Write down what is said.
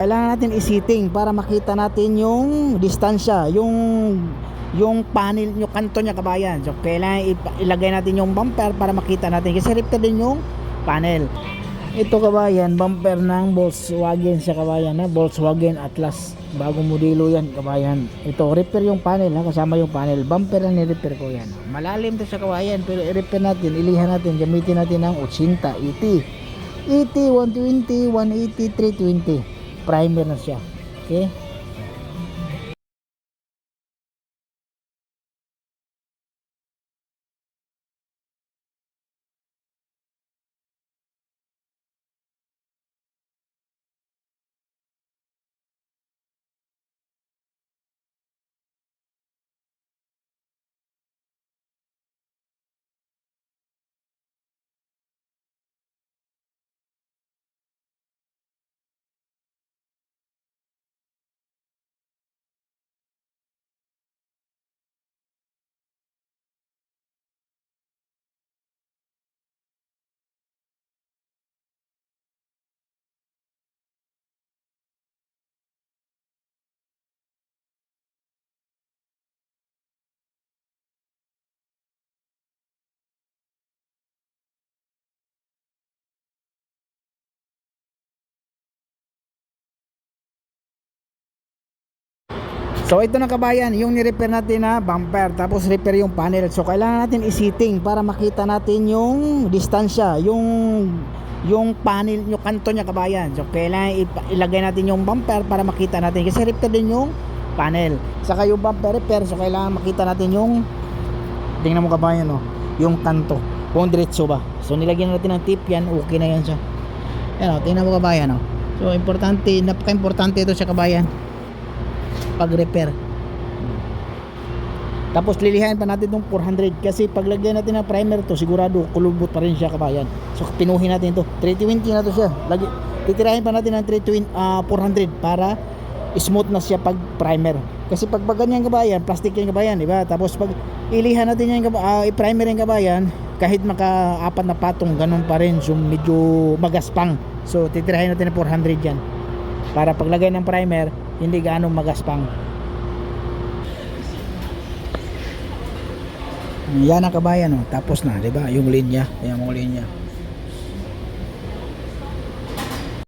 Kailangan natin i-setting para makita natin yung distansya, yung panel, yung kanto niya kabayan. So kailangan ilagay natin yung bumper para makita natin kasi repair din yung panel. Ito kabayan, bumper ng Volkswagen siya kabayan, na Volkswagen Atlas, bagong modelo yan kabayan. Ito repair yung panel, ha? Kasama yung panel, bumper ang ni-repair ko yan. Malalim to sa kabayan, pero i-repair natin, ilihan natin, gamitin natin ng 80, 120, 180, 320. Primer na siya. Okay? So ito na kabayan, yung ni-repair natin na bumper, tapos repair yung panel. So kailangan natin i-setting para makita natin yung distansya, yung panel, yung kanto niya kabayan. So kailangan ilagay natin yung bumper para makita natin kasi repair din yung panel. Saka yung bumper repair, so kailangan makita natin yung, tingnan mo kabayan, no, yung kanto kung diretso ba. So nilagyan natin ng tip yan, okay na yan siya. Yan, no, tingnan mo kabayan, no. So importante, napaka-importante ito sa kabayan pag repair. Tapos lilihain pa natin itong 400 kasi paglagyan natin ng primer to sigurado kulubot pa rin siya kabayan. So pinuhin natin to, 320 na to siya. Titirahin pa natin ng 400 para smooth na siya pag primer. Kasi pag ganyan kabayan, plastic yan kabayan, di ba? Tapos pag ilihan natin yan i-primer yung kabayan, kahit maka-apat na patong ganun pa rin, so medyo magaspang. So titirahin natin ng 400 yan para paglagay ng primer hindi gaano magaspang. Yan ang kabayan, oh. Tapos na, 'di ba? Yung linya, yung linya.